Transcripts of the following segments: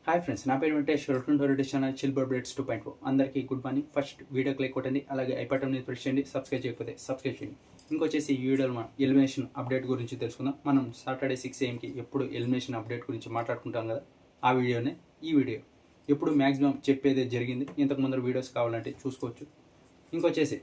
Hi friends, నా పేరు Venkatesh. Welcome to Reddy channel chill braids 2.0. అందరికీ గుడ్ మార్నింగ్. ఫస్ట్ వీడియోకి లైక్ కొట్టండి, అలాగే ఐ బటన్ మీద ప్రెస్ చేయండి. సబ్స్క్రైబ్ చేయకపోతే సబ్స్క్రైబ్ చేయండి. ఇంకొచ్చేసి ఈ వీడియోలో మనం ఎలిమినేషన్ అప్డేట్ గురించి తెలుసుకుందాం. మనం సాటర్డే 6 AM ఎప్పుడు ఎలిమినేషన్ అప్డేట్ గురించి మాట్లాడుకుంటాం కదా, ఆ వీడియోనే ఈ వీడియో. ఎప్పుడు మ్యాక్సిమం చెప్పేదే జరిగింది. ఇంతకు ముందర వీడియోస్ కావాలంటే చూసుకోవచ్చు. ఇంకొచ్చేసి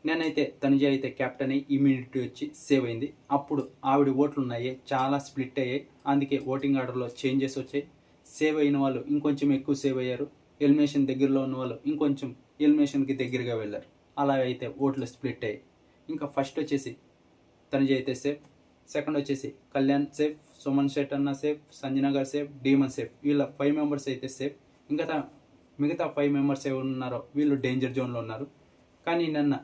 నేనైతే తనుజ అయితే క్యాప్టెన్ అయ్యి ఇమ్యూనిటీ వచ్చి సేవ్ అయింది. అప్పుడు ఆవిడ ఓట్లు ఉన్నాయి, చాలా స్ప్లిట్ అయ్యాయి. అందుకే ఓటింగ్ ఆర్డర్లో చేంజెస్ వచ్చాయి. సేవ్ అయిన వాళ్ళు ఇంకొంచెం ఎక్కువ సేవ్ అయ్యారు. ఎలిమినేషన్ దగ్గరలో ఉన్న వాళ్ళు ఇంకొంచెం ఎలిమినేషన్కి దగ్గరగా వెళ్ళారు. అలా అయితే ఓట్లు స్ప్లిట్ అయ్యాయి. ఇంకా ఫస్ట్ వచ్చేసి తనుజ అయితే సేఫ్, సెకండ్ వచ్చేసి కళ్యాణ్ సేఫ్, సుమన్ శెట్ అన్న సేఫ్, సంజన గారు సేఫ్, డీమన్ సేఫ్. వీళ్ళ 5 మెంబర్స్ అయితే సేఫ్. ఇంకా మిగతా 5 మెంబర్స్ ఎవరు ఉన్నారో వీళ్ళు డేంజర్ జోన్లో ఉన్నారు. కానీ నిన్న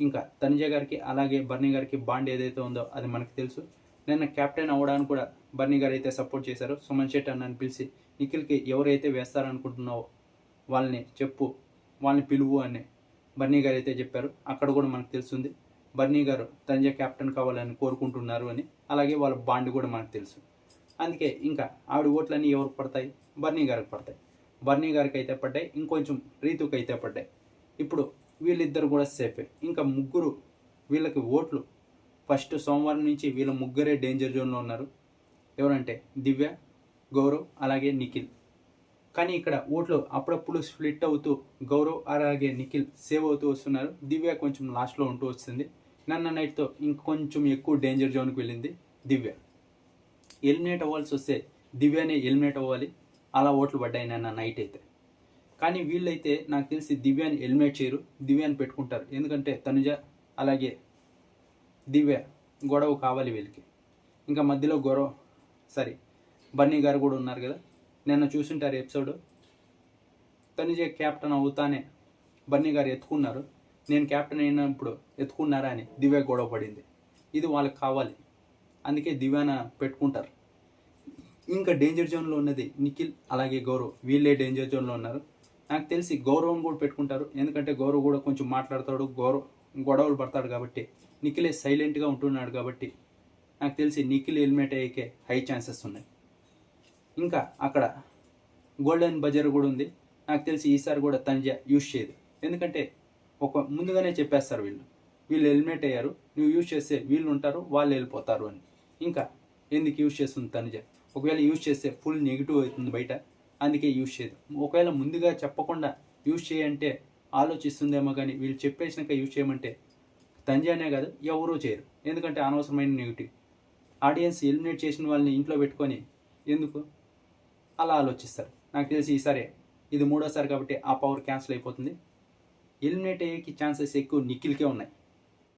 ఇంకా తనుజ గారికి అలాగే బర్నీ గారికి బాండ్ ఏదైతే ఉందో అది మనకు తెలుసు. నిన్న క్యాప్టెన్ అవ్వడానికి కూడా బర్నీ గారు అయితే సపోర్ట్ చేశారు. సుమన్ శెట్టి అన్నని పిలిచి నిఖిల్కి ఎవరైతే వేస్తారనుకుంటున్నావో వాళ్ళని చెప్పు, వాళ్ళని పిలువు అని బర్నీ గారు అయితే చెప్పారు. అక్కడ కూడా మనకు తెలుస్తుంది బర్నీ గారు తనుజ క్యాప్టెన్ కావాలని కోరుకుంటున్నారు అని. అలాగే వాళ్ళ బాండ్ కూడా మనకు తెలుసు. అందుకే ఇంకా ఆవిడ ఓట్లన్నీ ఎవరికి పడతాయి? బర్నీ గారికి పడతాయి. బర్నీ గారికి అయితే పడ్డాయి, ఇంకొంచెం రీతుకి అయితే పడ్డాయి. ఇప్పుడు వీళ్ళిద్దరు కూడా సేఫే. ఇంకా ముగ్గురు వీళ్ళకి ఓట్లు ఫస్ట్ సోమవారం నుంచి వీళ్ళ ముగ్గురే డేంజర్ జోన్లో ఉన్నారు. ఎవరంటే దివ్య, గౌరవ్ అలాగే నిఖిల్. కానీ ఇక్కడ ఓట్లు అప్పుడప్పుడు స్ప్లిట్ అవుతూ గౌరవ్ అలాగే నిఖిల్ సేవ్ అవుతూ వస్తున్నారు. దివ్య కొంచెం లాస్ట్లో ఉంటూ వస్తుంది. నన్న నైట్తో ఇంకొంచెం ఎక్కువ డేంజర్ జోన్కి వెళ్ళింది దివ్య. ఎలిమినేట్ అవ్వాల్సి వస్తే దివ్యనే ఎలిమినేట్ అవ్వాలి, అలా ఓట్లు పడ్డాయి నన్న నైట్ అయితే. కానీ వీళ్ళైతే నాకు తెలిసి దివ్యాని ఎలిమినేట్ చేయరు, దివ్యాని పెట్టుకుంటారు. ఎందుకంటే తనుజ అలాగే దివ్య గొడవ కావాలి వీళ్ళకి. ఇంకా మధ్యలో బన్నీ గారు కూడా ఉన్నారు కదా. నిన్న చూసుంటారు ఎపిసోడ్. తనుజ క్యాప్టెన్ అవుతానే బన్నీ గారు ఎత్తుకున్నారు. నేను క్యాప్టెన్ అయినప్పుడు ఎత్తుకున్నారా అని దివ్య గొడవ పడింది. ఇది వాళ్ళకి కావాలి, అందుకే దివ్యాన పెట్టుకుంటారు. ఇంకా డేంజర్ జోన్లో ఉన్నది నిఖిల్ అలాగే గౌరవ్. వీళ్ళే డేంజర్ జోన్లో ఉన్నారు. నాకు తెలిసి గౌరవం కూడా పెట్టుకుంటారు. ఎందుకంటే గౌరవ్ కూడా కొంచెం మాట్లాడతాడు, గొడవలు పడతాడు కాబట్టి. నిఖిలే సైలెంట్గా ఉంటున్నాడు కాబట్టి నాకు తెలిసి నిఖిల్ ఎలిమినేట్ అయ్యేకే హై ఛాన్సెస్ ఉన్నాయి. ఇంకా అక్కడ గోల్డెన్ బజర్ కూడా ఉంది. నాకు తెలిసి ఈసారి కూడా తనుజ యూజ్ చేయదు. ఎందుకంటే ముందుగానే చెప్పేస్తారు వీళ్ళు ఎలిమినేట్ అయ్యారు, నువ్వు యూజ్ చేస్తే వీళ్ళు ఉంటారు, వాళ్ళు వెళ్ళిపోతారు అని. ఇంకా ఎందుకు యూజ్ చేస్తుంది తనుజ? ఒకవేళ యూజ్ చేస్తే ఫుల్ నెగిటివ్ అవుతుంది బయట, అందుకే యూజ్ చేయదు. ఒకవేళ ముందుగా చెప్పకుండా యూజ్ చేయంటే ఆలోచిస్తుందేమో, కానీ వీళ్ళు చెప్పేసినాక యూజ్ చేయమంటే తనుజనే కాదు ఎవరూ చేయరు. ఎందుకంటే అనవసరమైన నెగిటివ్. ఆడియన్స్ ఎలిమినేట్ చేసిన వాళ్ళని ఇంట్లో పెట్టుకొని ఎందుకు అలా ఆలోచిస్తారు. నాకు తెలిసి ఈసారి ఇది 3వ సారి కాబట్టి ఆ పవర్ క్యాన్సిల్ అయిపోతుంది. ఎలిమినేట్ అయ్యేకి ఛాన్సెస్ ఎక్కువ నిఖిల్కే ఉన్నాయి.